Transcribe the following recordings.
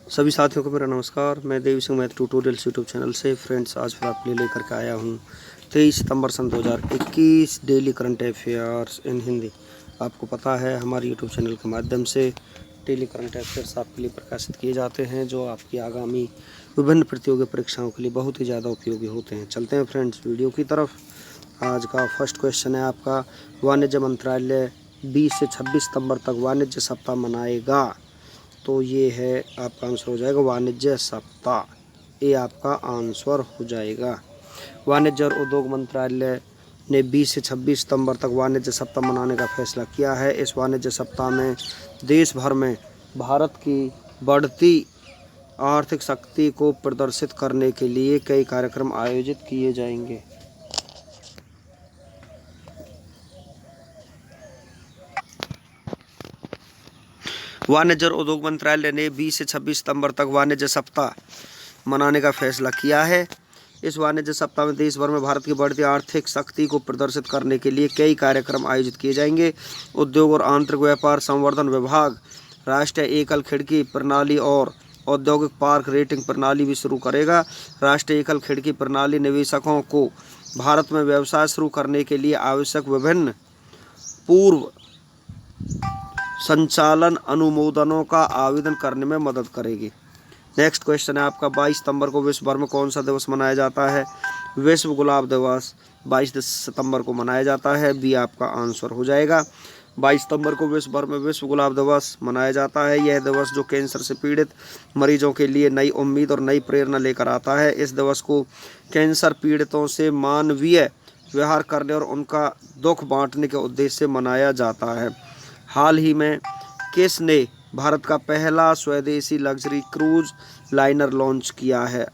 सभी साथियों को मेरा नमस्कार। मैं Devi Singh math tutorials YouTube channel से फ्रेंड्स आज फिर आपके लिए लेकर के आया हूँ 23 सितंबर सन 2021 daily current affairs in Hindi. आपको पता है हमारे यूट्यूब चैनल के माध्यम से डेली करंट अफेयर्स आपके लिए प्रकाशित किए जाते हैं जो आपकी आगामी विभिन्न प्रतियोगी परीक्षाओं के लिए बहुत ही ज़्यादा उपयोगी होते हैं। चलते हैं फ्रेंड्स वीडियो की तरफ। आज का फर्स्ट क्वेश्चन है आपका, वाणिज्य मंत्रालय 20 से 26 सितंबर तक वाणिज्य सप्ताह मनाएगा। तो ये है आपका आंसर हो जाएगा वाणिज्य सप्ताह। ये आपका आंसर हो जाएगा। वाणिज्य और उद्योग मंत्रालय ने 20 से 26 सितंबर तक वाणिज्य सप्ताह मनाने का फैसला किया है। इस वाणिज्य सप्ताह में देश भर में भारत की बढ़ती आर्थिक शक्ति को प्रदर्शित करने के लिए कई कार्यक्रम आयोजित किए जाएंगे। वाणिज्य और उद्योग मंत्रालय ने 20 से 26 सितंबर तक वाणिज्य सप्ताह मनाने का फैसला किया है। इस वाणिज्य सप्ताह में देश भर में भारत की बढ़ती आर्थिक शक्ति को प्रदर्शित करने के लिए कई कार्यक्रम आयोजित किए जाएंगे। उद्योग और आंतरिक व्यापार संवर्धन विभाग राष्ट्रीय एकल खिड़की प्रणाली और औद्योगिक पार्क रेटिंग प्रणाली भी शुरू करेगा। राष्ट्रीय एकल खिड़की प्रणाली निवेशकों को भारत में व्यवसाय शुरू करने के लिए आवश्यक विभिन्न पूर्व संचालन अनुमोदनों का आवेदन करने में मदद करेगी। नेक्स्ट क्वेश्चन है आपका, 22 सितंबर को विश्व भर में कौन सा दिवस मनाया जाता है? विश्व गुलाब दिवस 22 सितंबर को मनाया जाता है। बी आपका आंसर हो जाएगा। 22 सितंबर को विश्व भर में विश्व गुलाब दिवस मनाया जाता है। यह दिवस जो कैंसर से पीड़ित मरीजों के लिए नई उम्मीद और नई प्रेरणा लेकर आता है। इस दिवस को कैंसर पीड़ितों से मानवीय व्यवहार करने और उनका दुख बांटने के उद्देश्य से मनाया जाता है। हाल ही में किसने भारत का पहला स्वदेशी लग्जरी क्रूज लाइनर लॉन्च किया है?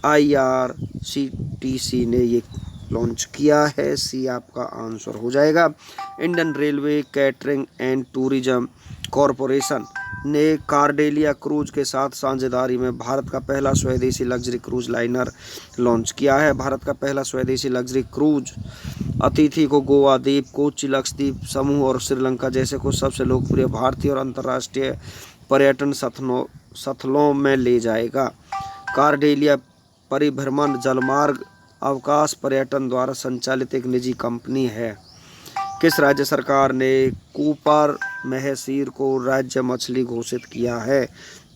IRCTC ने ये लॉन्च किया है। सी आपका आंसर हो जाएगा। Indian railway catering and tourism corporation ने कार्डेलिया क्रूज के साथ साझेदारी में भारत का पहला स्वदेशी लग्जरी क्रूज लाइनर लॉन्च किया है। भारत का पहला स्वदेशी लग्जरी क्रूज अतिथि को गोवा द्वीप, कोच्चि लक्षद्वीप समूह और श्रीलंका जैसे कुछ सबसे लोकप्रिय भारतीय और अंतर्राष्ट्रीय पर्यटन स्थलों में ले जाएगा। कार्डेलिया परिभ्रमण जलमार्ग अवकाश पर्यटन द्वारा संचालित एक निजी कंपनी है। किस राज्य सरकार ने कूपर महसीर को राज्य मछली घोषित किया है?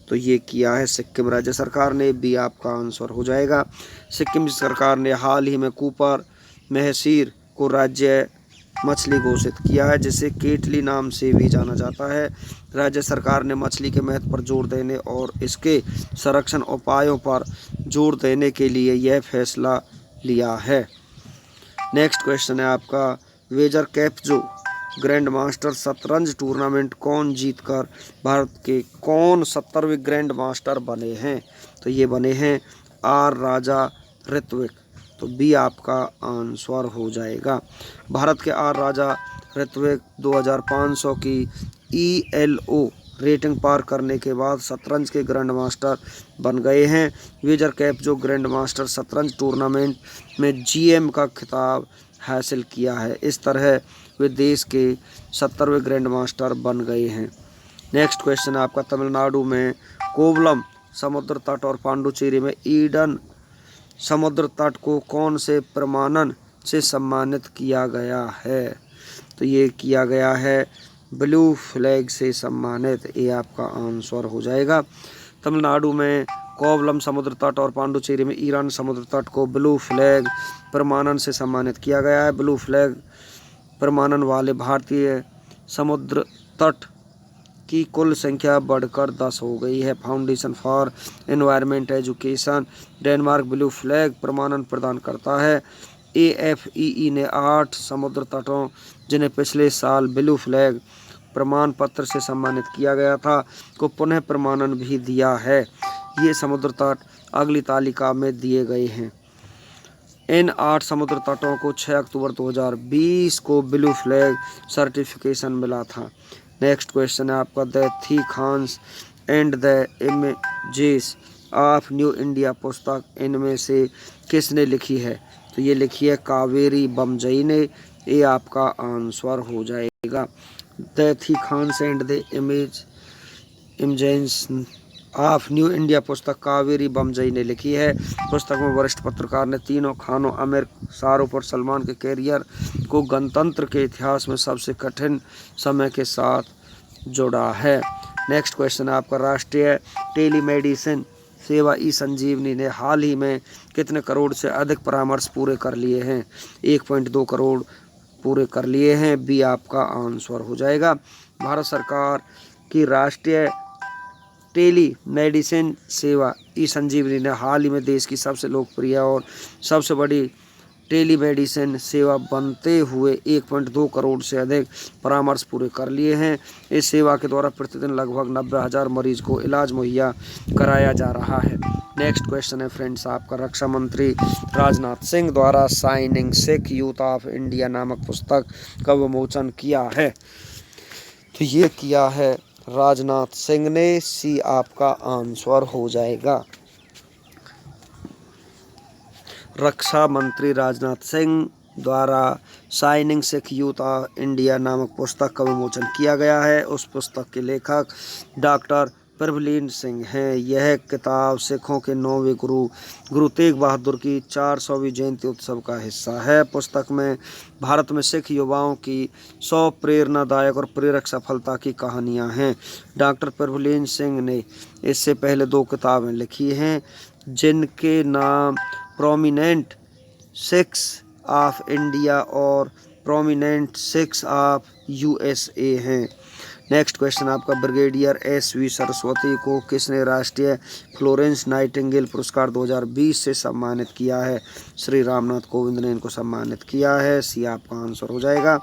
तो ये किया है सिक्किम राज्य सरकार ने। भी आपका आंसर हो जाएगा। सिक्किम सरकार ने हाल ही में कूपर महसीर को राज्य मछली घोषित किया है, जिसे केटली नाम से भी जाना जाता है। राज्य सरकार ने मछली के महत्व पर जोर देने और इसके संरक्षण उपायों पर जोर देने के लिए यह फैसला लिया है। नेक्स्ट क्वेश्चन है आपका, वेजर कैप्जो ग्रैंड मास्टर शतरंज टूर्नामेंट कौन जीतकर भारत के कौन 70वें ग्रैंड मास्टर बने हैं? तो ये बने हैं आर राजा ऋत्विक। तो बी आपका आंसर हो जाएगा। भारत के आर राजा ऋत्विक 2500 की ELO रेटिंग पार करने के बाद शतरंज के ग्रैंड मास्टर बन गए हैं। वेजर कैप्जो ग्रैंड मास्टर शतरंज टूर्नामेंट में GM का खिताब हासिल किया है। इस तरह वे देश के 70वें ग्रैंड मास्टर बन गए हैं। नेक्स्ट क्वेश्चन है आपका, तमिलनाडु में कोवलम समुद्र तट और पांडुचेरी में ईडन समुद्र तट को कौन से प्रमाणन से सम्मानित किया गया है? तो ये किया गया है ब्लू फ्लैग से सम्मानित। ये आपका आंसर हो जाएगा। तमिलनाडु में कोवलम समुद्र तट और पांडुचेरी में ईरान समुद्र तट को ब्लू फ्लैग प्रमाणन से सम्मानित किया गया है। ब्लू फ्लैग प्रमाणन वाले भारतीय समुद्र तट की कुल संख्या बढ़कर 10 हो गई है। Foundation for environment education Denmark blue flag प्रमाणन प्रदान करता है। AFEE ने 8 समुद्र तटों जिन्हें पिछले साल ब्लू फ्लैग प्रमाण पत्र से सम्मानित किया गया था को पुनः प्रमाणन भी दिया है। ये समुद्र तट अगली तालिका में दिए गए हैं। इन 8 समुद्र तटों को 6 अक्टूबर 2020 को ब्लू फ्लैग सर्टिफिकेशन मिला था। नेक्स्ट क्वेश्चन है आपका, द थीखान्स and the images of New India पुस्तक इनमें से किसने लिखी है? तो ये लिखी है कावेरी बमजई ने। ये आपका आंसर हो जाएगा। द थीखान्स and the images of New India पुस्तक कावेरी बमजई ने लिखी है। पुस्तक में वरिष्ठ पत्रकार ने तीनों खानों आमिर, शाहरुख और सलमान के कैरियर को गणतंत्र के इतिहास में सबसे कठिन समय के साथ जोड़ा है। नेक्स्ट क्वेश्चन है आपका, राष्ट्रीय टेलीमेडिसिन सेवा ई संजीवनी ने हाल ही में कितने करोड़ से अधिक परामर्श पूरे कर लिए हैं? 1.2 करोड़ पूरे कर लिए हैं। बी आपका आंसर हो जाएगा। भारत सरकार की राष्ट्रीय टेली मेडिसिन सेवा ई संजीवनी ने हाल ही में देश की सबसे लोकप्रिय और सबसे बड़ी टेली मेडिसिन सेवा बनते हुए 1.2 करोड़ से अधिक परामर्श पूरे कर लिए हैं। इस सेवा के द्वारा प्रतिदिन लगभग 90,000 मरीज को इलाज मुहैया कराया जा रहा है। नेक्स्ट क्वेश्चन है फ्रेंड्स आपका, रक्षा मंत्री राजनाथ सिंह द्वारा signing Sikh youth of India नामक पुस्तक का विमोचन किया है? तो ये किया है राजनाथ सिंह ने। सी आपका आंसर हो जाएगा। रक्षा मंत्री राजनाथ सिंह द्वारा signing Sikh youth of India नामक पुस्तक का विमोचन किया गया है। उस पुस्तक के लेखक डॉक्टर प्रभुलीन सिंह हैं। यह किताब सिखों के 9वें गुरु तेग बहादुर की 400वीं जयंती उत्सव का हिस्सा है। पुस्तक में भारत में सिख युवाओं की 100 प्रेरणादायक और प्रेरक सफलता की कहानियां हैं। डॉक्टर प्रभुलीन सिंह ने इससे पहले 2 किताबें लिखी हैं जिनके नाम प्रोमिनेंट सिख्स ऑफ इंडिया और प्रोमिनेंट सिख्स ऑफ यूएसए हैं। नेक्स्ट क्वेश्चन आपका, ब्रिगेडियर एस.वी. सरस्वती को किसने राष्ट्रीय फ्लोरेंस नाइटिंगेल पुरस्कार 2020 से सम्मानित किया है? श्री रामनाथ कोविंद ने इनको सम्मानित किया है। सी आपका आंसर हो जाएगा।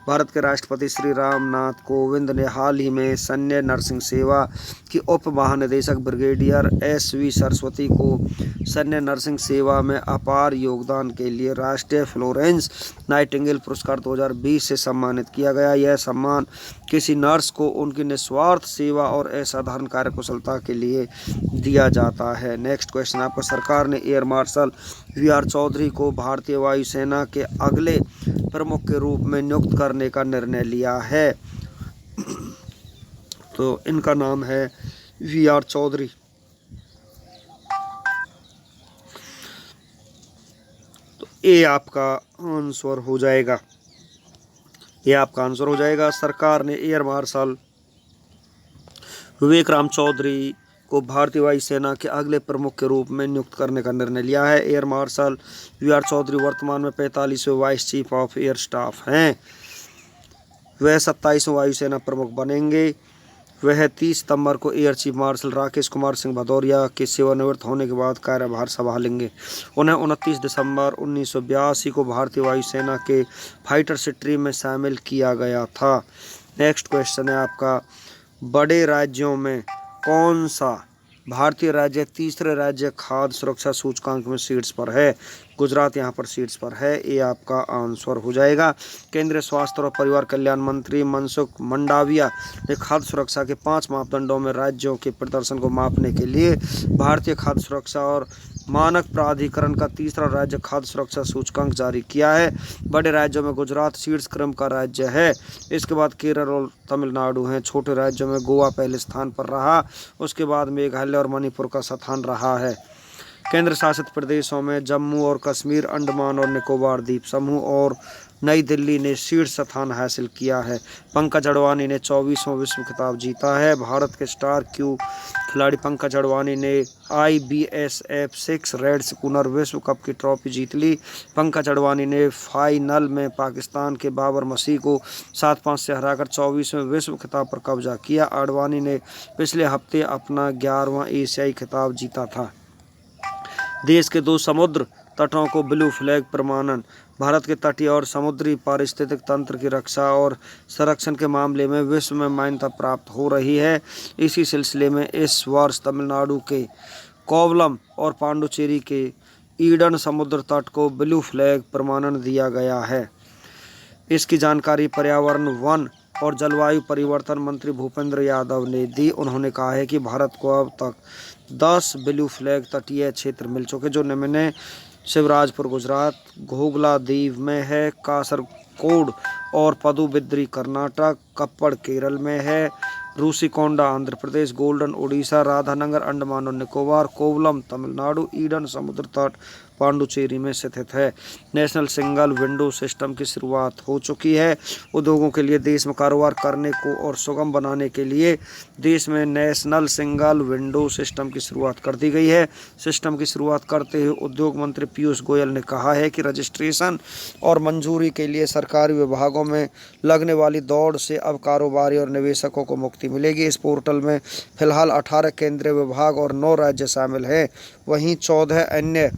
भारत के राष्ट्रपति श्री रामनाथ कोविंद ने हाल ही में सैन्य नर्सिंग सेवा की उप महानिदेशक ब्रिगेडियर एस.वी. सरस्वती को सैन्य नर्सिंग सेवा में अपार योगदान के लिए राष्ट्रीय फ्लोरेंस नाइटिंगेल पुरस्कार 2020 से सम्मानित किया गया। यह सम्मान किसी नर्स को उनकी निस्वार्थ सेवा और असाधारण कार्यकुशलता के लिए दिया जाता है। नेक्स्ट क्वेश्चन आपका, सरकार ने एयर मार्शल वी.आर. चौधरी को भारतीय वायुसेना के अगले प्रमुख के रूप में नियुक्त करने का निर्णय लिया है। तो इनका नाम है वी.आर. चौधरी। तो ये आपका आंसर हो जाएगा। ये आपका आंसर हो जाएगा। सरकार ने एयर मार्शल विवेक राम चौधरी को भारतीय वायुसेना के अगले प्रमुख के रूप में नियुक्त करने का निर्णय लिया है। Air marshal VR. चौधरी वर्तमान में 45वें vice chief of air staff हैं। वह 27वें वायुसेना प्रमुख बनेंगे। वह 30 सितंबर को air chief marshal Rakesh Kumar Singh Bhadauria के सेवानिवृत्त होने के बाद कार्यभार संभालेंगे। उन्हें 29 दिसंबर 1982 को भारतीय वायुसेना के फाइटर स्ट्रीम में शामिल किया गया था। नेक्स्ट क्वेश्चन है आपका, बड़े राज्यों में कौन सा भारतीय राज्य तीसरे राज्य खाद्य सुरक्षा सूचकांक में शीर्ष पर है? गुजरात यहाँ पर शीर्ष पर है। ये आपका आंसर हो जाएगा। केंद्रीय स्वास्थ्य और परिवार कल्याण मंत्री मनसुख मंडाविया ने खाद्य सुरक्षा के 5 मापदंडों में राज्यों के प्रदर्शन को मापने के लिए भारतीय खाद्य सुरक्षा और मानक प्राधिकरण का तीसरा राज्य खाद्य सुरक्षा सूचकांक जारी किया है। बड़े राज्यों में गुजरात शीर्ष क्रम का राज्य है। इसके बाद केरल और तमिलनाडु हैं। छोटे राज्यों में गोवा पहले स्थान पर रहा। उसके बाद मेघालय और मणिपुर का स्थान रहा है। केंद्र शासित प्रदेशों में जम्मू और कश्मीर, अंडमान और निकोबार द्वीप समूह और नई दिल्ली ने शीर्ष स्थान हासिल किया है। पंकज अडवाणी ने 24वां विश्व खिताब जीता है। भारत के स्टार क्यू खिलाड़ी पंकज अडवाणी ने IBSF 6 रेड स्कूनर विश्व कप की ट्रॉफी जीत ली। पंकज अडवाणी ने फाइनल में पाकिस्तान के बाबर मसीह को 7-5 से हराकर 24वें विश्व खिताब पर कब्जा किया। अडवाणी ने पिछले हफ्ते अपना 11वां एशियाई खिताब जीता था। देश के 2 समुद्र तटों को ब्लू फ्लैग प्रमाणन भारत के तटीय और समुद्री पारिस्थितिक तंत्र की रक्षा और संरक्षण के मामले में विश्व में मान्यता प्राप्त हो रही है। इसी सिलसिले में इस वर्ष तमिलनाडु के कोवलम और पांडुचेरी के ईडन समुद्र तट को ब्लू फ्लैग प्रमाणन दिया गया है। इसकी जानकारी पर्यावरण, वन और जलवायु परिवर्तन मंत्री भूपेंद्र यादव ने दी। उन्होंने कहा है कि भारत को अब तक 10 ब्लू फ्लैग तटीय क्षेत्र मिल चुके, जो निम्न हैं: शिवराजपुर गुजरात, घोघला दीव में है, कासरकोड और पदुबिद्री कर्नाटक, कप्पड़ केरल में है, रूसीकोंडा आंध्र प्रदेश, गोल्डन उड़ीसा, राधानगर अंडमान और निकोबार, कोवलम तमिलनाडु, ईडन समुद्र तट पांडुचेरी में स्थित है। नेशनल सिंगल विंडो सिस्टम की शुरुआत हो चुकी है। उद्योगों के लिए देश में कारोबार करने को और सुगम बनाने के लिए देश में नेशनल सिंगल विंडो सिस्टम की शुरुआत कर दी गई है। सिस्टम की शुरुआत करते हुए उद्योग मंत्री पीयूष गोयल ने कहा है कि रजिस्ट्रेशन और मंजूरी के लिए सरकारी विभागों में लगने वाली दौड़ से अब कारोबारी और निवेशकों को मुक्ति मिलेगी। इस पोर्टल में फिलहाल 18 केंद्रीय विभाग और 9 राज्य शामिल हैं। वहीं 14 अन्य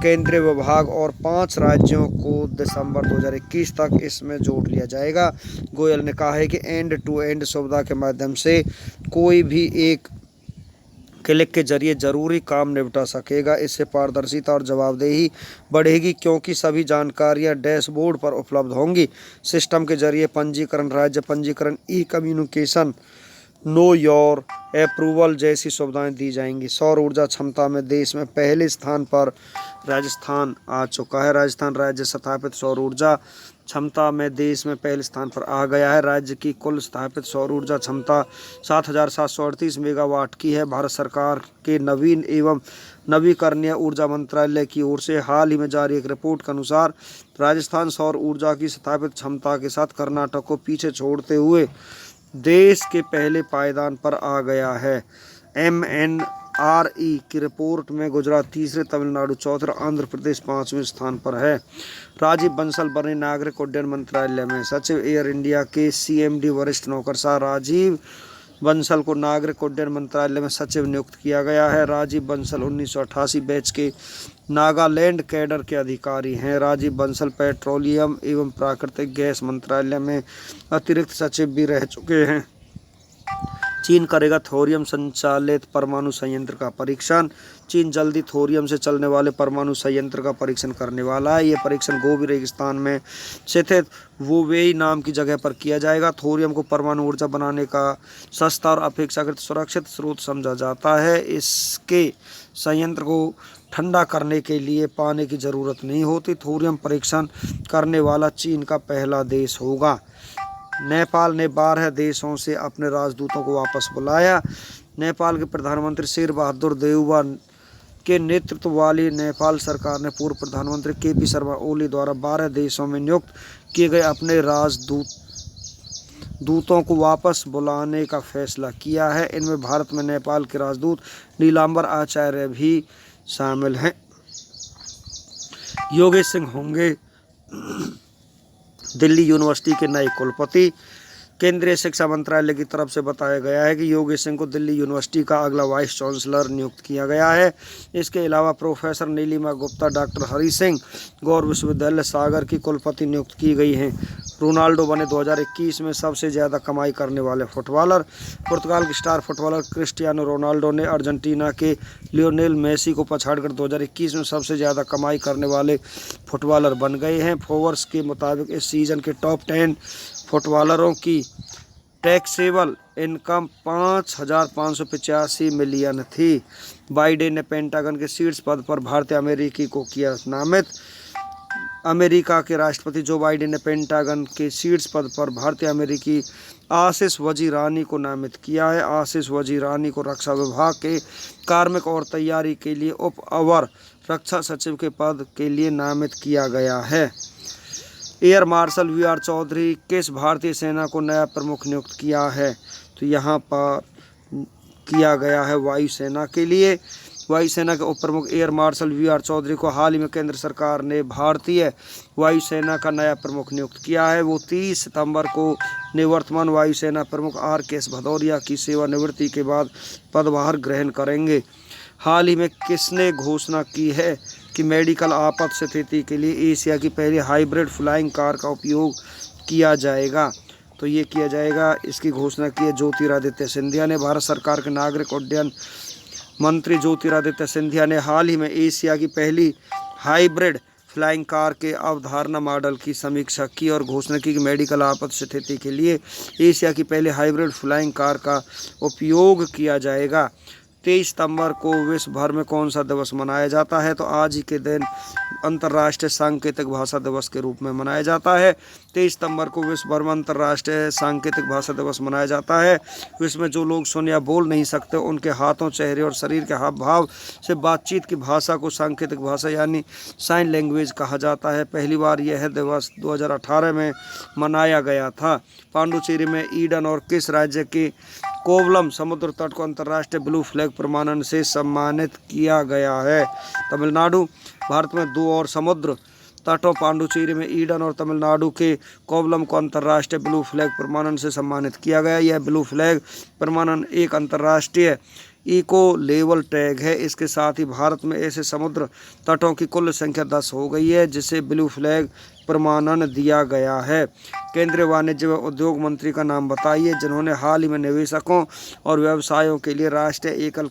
केंद्रीय विभाग और 5 राज्यों को दिसंबर 2021 तक इसमें जोड़ लिया जाएगा। गोयल ने कहा है कि एंड टू एंड सुविधा के माध्यम से कोई भी एक क्लिक के जरिए जरूरी काम निपटा सकेगा। इससे पारदर्शिता और जवाबदेही बढ़ेगी क्योंकि सभी जानकारियां डैशबोर्ड पर उपलब्ध होंगी। सिस्टम के जरिए पंजीकरण, राज्य पंजीकरण, ई कम्युनिकेशन, नो योर अप्रूवल जैसी सुविधाएं दी जाएंगी। सौर ऊर्जा क्षमता में देश में पहले स्थान पर राजस्थान आ चुका है। राजस्थान राज्य स्थापित सौर ऊर्जा क्षमता में देश में पहले स्थान पर आ गया है। राज्य की कुल स्थापित सौर ऊर्जा क्षमता 7,738 मेगावाट की है। भारत सरकार के नवीन एवं नवीकरणीय ऊर्जा मंत्रालय की ओर से हाल ही में जारी एक रिपोर्ट के अनुसार राजस्थान सौर ऊर्जा की स्थापित क्षमता के साथ कर्नाटक को पीछे छोड़ते हुए देश के पहले पायदान पर आ गया है। MNRE की रिपोर्ट में गुजरात तीसरे, तमिलनाडु चौथे, आंध्र प्रदेश 5वें स्थान पर है। राजीव बंसल बने नागरिक उड्डयन मंत्रालय में सचिव। एयर इंडिया के CMD वरिष्ठ नौकरशाह राजीव बंसल को नागरिक उड्डयन मंत्रालय में सचिव नियुक्त किया गया है। राजीव बंसल 1988 बैच के नागालैंड कैडर के अधिकारी हैं। राजीव बंसल पेट्रोलियम एवं प्राकृतिक गैस मंत्रालय में अतिरिक्त सचिव भी रह चुके हैं। चीन करेगा थोरियम संचालित परमाणु संयंत्र का परीक्षण। चीन जल्दी थोरियम से चलने वाले परमाणु संयंत्र का परीक्षण करने वाला है। यह परीक्षण गोबी रेगिस्तान में स्थित वुवेई नाम की जगह पर किया जाएगा। थोरियम को परमाणु ऊर्जा बनाने का सस्ता और अपेक्षाकृत सुरक्षित स्रोत समझा जाता है। इसके संयंत्र को ठंडा करने के लिए पानी की जरूरत नहीं होती। थोरियम परीक्षण करने वाला चीन का पहला देश होगा। नेपाल ने 12 देशों से अपने राजदूतों को वापस बुलाया। नेपाल के प्रधानमंत्री शेर बहादुर देउबा के नेतृत्व वाली नेपाल सरकार ने पूर्व प्रधानमंत्री KP शर्मा ओली द्वारा 12 देशों में नियुक्त किए गए अपने राजदूतों को वापस बुलाने का फैसला किया है। इनमें भारत में नेपाल के राजदूत नीलांबर आचार्य भी शामिल हैं। योगेश सिंह होंगे दिल्ली यूनिवर्सिटी के नए कुलपति। केंद्रीय शिक्षा मंत्रालय की तरफ से बताया गया है कि योगेश सिंह को दिल्ली यूनिवर्सिटी का अगला वाइस चांसलर नियुक्त किया गया है। इसके अलावा प्रोफेसर नीलिमा गुप्ता डॉक्टर हरि सिंह गौर विश्वविद्यालय सागर की कुलपति नियुक्त की गई हैं। रोनाल्डो बने 2021 में सबसे ज़्यादा कमाई करने वाले फुटबॉलर। पुर्तगाल के स्टार फुटबॉलर क्रिस्टियानो रोनाल्डो ने अर्जेंटीना के लियोनेल मेसी को पछाड़कर 2021 में सबसे ज़्यादा कमाई करने वाले फुटबॉलर बन गए हैं। फोर्ब्स के मुताबिक इस सीज़न के टॉप 10 फुटबॉलरों की टैक्सेबल इनकम 5,585 मिलियन थी। बाइडेन ने पेंटागन के शीर्ष पद पर भारतीय अमेरिकी को किया नामित। अमेरिका के राष्ट्रपति जो बाइडेन ने पेंटागन के शीर्ष पद पर भारतीय अमेरिकी आशीष वजीरानी को नामित किया है। आशीष वजीरानी को रक्षा विभाग के कार्मिक और तैयारी के लिए उप अवर रक्षा सचिव के पद के लिए नामित किया गया है। एयर मार्शल VR चौधरी किस भारतीय सेना को नया प्रमुख नियुक्त किया है? तो यहाँ पर किया गया है वायुसेना के लिए। वायुसेना के उप प्रमुख एयर मार्शल VR चौधरी को हाल ही में केंद्र सरकार ने भारतीय वायुसेना का नया प्रमुख नियुक्त किया है। वो 30 सितंबर को निवर्तमान वायुसेना प्रमुख RKS भदौरिया की सेवानिवृत्ति के बाद पदभार ग्रहण करेंगे। हाल ही में किसने घोषणा की है कि मेडिकल आपात स्थिति के लिए एशिया की पहली हाइब्रिड फ्लाइंग कार का उपयोग किया जाएगा? तो ये किया जाएगा, इसकी घोषणा की है ज्योतिरादित्य सिंधिया ने। भारत सरकार के नागरिक उड्डयन मंत्री ज्योतिरादित्य सिंधिया ने हाल ही में एशिया की पहली हाइब्रिड फ्लाइंग कार के अवधारणा मॉडल की समीक्षा की और घोषणा की कि मेडिकल आपात स्थिति के लिए एशिया की पहली हाइब्रिड फ्लाइंग कार का उपयोग किया जाएगा। 23 सितंबर को विश्व भर में कौन सा दिवस मनाया जाता है? तो आज ही के दिन अंतर्राष्ट्रीय सांकेतिक भाषा दिवस के रूप में मनाया जाता है। 23 सितंबर को विश्व भर में अंतर्राष्ट्रीय सांकेतिक भाषा दिवस मनाया जाता है। इसमें जो लोग सुन या बोल नहीं सकते उनके हाथों, चेहरे और शरीर के हाव भाव से बातचीत की भाषा को सांकेतिक भाषा यानी साइन लैंग्वेज कहा जाता है। पहली बार यह दिवस 2018 में मनाया गया था। पांडुचेरी में ईडन और किस राज्य के कोवलम समुद्र तट को अंतर्राष्ट्रीय ब्लू फ्लैग प्रमाणन से सम्मानित किया गया है? तमिलनाडु। भारत में 2 और समुद्र तटों पांडुचेरी में ईडन और तमिलनाडु के कोवलम को अंतर्राष्ट्रीय ब्लू फ्लैग प्रमाणन से सम्मानित किया गया। यह ब्लू फ्लैग प्रमाणन एक अंतर्राष्ट्रीय इको लेवल टैग है। इसके साथ ही भारत में ऐसे समुद्र तटों की कुल संख्या 10 हो गई है जिसे ब्लू फ्लैग प्रमाणन दिया गया है। केंद्रीय वाणिज्य व उद्योग मंत्री का नाम बताइए जिन्होंने हाल ही में निवेशकों और व्यवसायों के लिए राष्ट्रीय एकल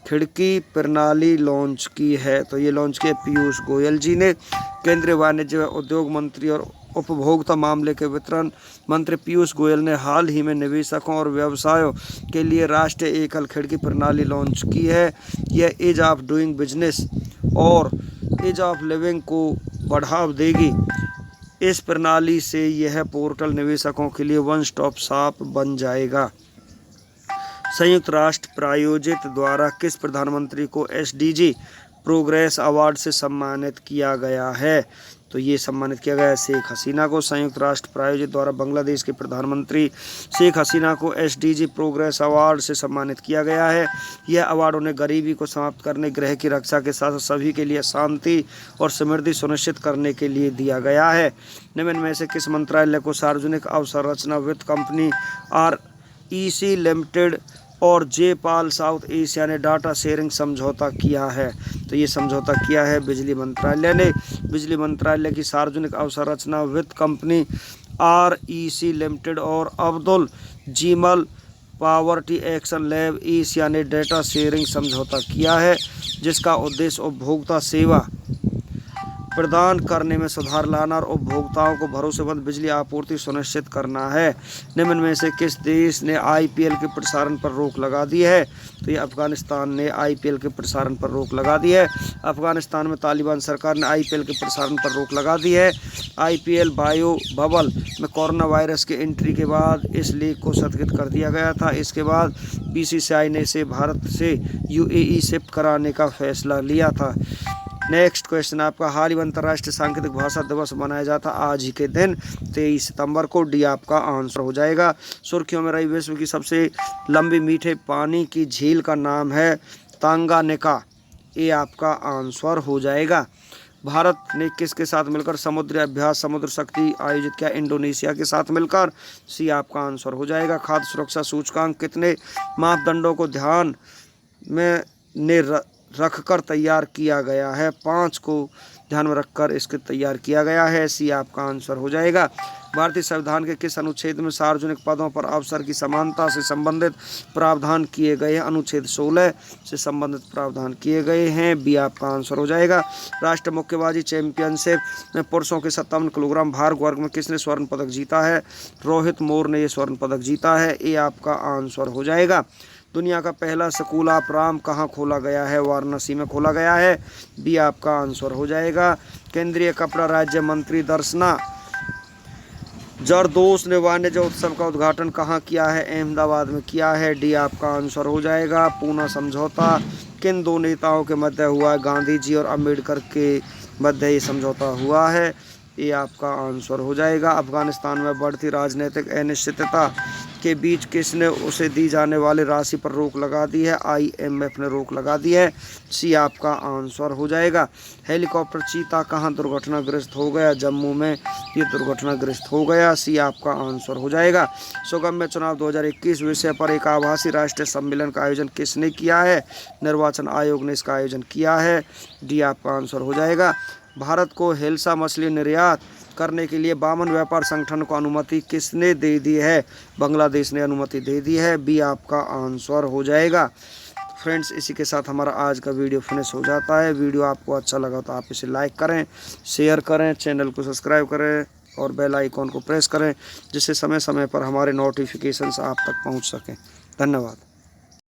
खिड़की प्रणाली लॉन्च की है? तो ये लॉन्च किया पीयूष गोयल जी ने। केंद्रीय वाणिज्य व उद्योग मंत्री और उपभोक्ता मामले के वितरण मंत्री पीयूष गोयल ने हाल ही में निवेशकों और व्यवसायों के लिए राष्ट्रीय एकल खिड़की प्रणाली लॉन्च की है। यह ईज ऑफ डूइंग बिजनेस और ईज ऑफ लिविंग को बढ़ावा देगी। इस प्रणाली से यह पोर्टल निवेशकों के लिए वन स्टॉप शॉप बन जाएगा। संयुक्त राष्ट्र प्रायोजित द्वारा किस प्रधानमंत्री को एसडीजी प्रोग्रेस अवार्ड से सम्मानित किया गया है? तो ये सम्मानित किया गया है शेख हसीना को। संयुक्त राष्ट्र प्रायोजित द्वारा बांग्लादेश के प्रधानमंत्री शेख हसीना को एसडीजी प्रोग्रेस अवार्ड से सम्मानित किया गया है। यह अवार्ड उन्हें गरीबी को समाप्त करने, ग्रह की रक्षा के साथ सभी के लिए शांति और समृद्धि सुनिश्चित करने के लिए दिया गया है। निम्न में से किस मंत्रालय को सार्वजनिक अवसंरचना वित्त कंपनी REC लिमिटेड और जेपाल साउथ एशिया ने डाटा शेयरिंग समझौता किया है? तो ये समझौता किया है बिजली मंत्रालय ने। बिजली मंत्रालय की सार्वजनिक अवसंरचना वित्त कंपनी REC लिमिटेड और Abdul Jameel poverty action lab Asia ने डाटा शेयरिंग समझौता किया है जिसका उद्देश्य उपभोक्ता सेवा प्रदान करने में सुधार लाना और उपभोक्ताओं को भरोसेमंद बिजली आपूर्ति सुनिश्चित करना है। निम्न में से किस देश ने IPL के प्रसारण पर रोक लगा दी है? तो ये अफगानिस्तान ने IPL के प्रसारण पर रोक लगा दी है। अफगानिस्तान में तालिबान सरकार ने IPL के प्रसारण पर रोक लगा दी है। IPL बायो बबल में कोरोना वायरस के एंट्री के बाद इस लीग को स्थगित कर दिया गया था। इसके बाद BCCI ने इसे भारत से UAE शिफ्ट कराने का फैसला लिया था। नेक्स्ट क्वेश्चन आपका, हाल ही में अंतर्राष्ट्रीय सांकेतिक भाषा दिवस मनाया जाता आज ही के दिन 23 सितंबर को। डी आपका आंसर हो जाएगा। सुर्खियों में रही विश्व की सबसे लंबी मीठे पानी की झील का नाम है तांगानिका। ये आपका आंसर हो जाएगा। भारत ने किसके साथ मिलकर समुद्री अभ्यास समुद्र शक्ति आयोजित किया? इंडोनेशिया के साथ मिलकर। सी आपका आंसर हो जाएगा। खाद्य सुरक्षा सूचकांक कितने मापदंडों को ध्यान में रखकर तैयार किया गया है? 5 को ध्यान में रखकर इसके तैयार किया गया है। सी आपका आंसर हो जाएगा। भारतीय संविधान के किस अनुच्छेद में सार्वजनिक पदों पर अवसर की समानता से संबंधित प्रावधान किए गए हैं? अनुच्छेद 16 से संबंधित प्रावधान किए गए हैं। बी आपका आंसर हो जाएगा। राष्ट्रीय मुक्केबाजी चैंपियनशिप में पुरुषों के 57 किलोग्राम भार वर्ग में किसने स्वर्ण पदक जीता है? रोहित मोर ने यह स्वर्ण पदक जीता है। ए आपका आंसर हो जाएगा। दुनिया का पहला स्कूल ऑफ राम कहाँ खोला गया है? वाराणसी में खोला गया है। बी आपका आंसर हो जाएगा। केंद्रीय कपड़ा राज्य मंत्री दर्शना जरदोश ने वाणिज्य उत्सव का उद्घाटन कहाँ किया है? अहमदाबाद में किया है। डी आपका आंसर हो जाएगा। पूना समझौता किन 2 नेताओं के मध्य हुआ है? गांधी जी और अम्बेडकर के मध्य ये समझौता हुआ है। ये आपका आंसर हो जाएगा। अफगानिस्तान में बढ़ती राजनीतिक अनिश्चितता के बीच किसने उसे दी जाने वाली राशि पर रोक लगा दी है? IMF ने रोक लगा दी है। सी आपका आंसर हो जाएगा। हेलीकॉप्टर चीता कहाँ दुर्घटनाग्रस्त हो गया? जम्मू में ये दुर्घटनाग्रस्त हो गया। सी आपका आंसर हो जाएगा। सुगम्य चुनाव 2021 विषय पर एक आभासी राष्ट्रीय सम्मेलन का आयोजन किसने किया है? निर्वाचन आयोग ने इसका आयोजन किया है। डी आपका आंसर हो जाएगा। भारत को हिल्सा मछली निर्यात करने के लिए 52 व्यापार संगठन को अनुमति किसने दे दी है? बांग्लादेश ने अनुमति दे दी है। बी आपका आंसर हो जाएगा। फ्रेंड्स, इसी के साथ हमारा आज का वीडियो फिनिश हो जाता है। वीडियो आपको अच्छा लगा तो आप इसे लाइक करें, शेयर करें, चैनल को सब्सक्राइब करें और बेल आइकॉन को प्रेस करें जिससे समय समय पर हमारे नोटिफिकेशंस आप तक पहुंच सकें। धन्यवाद।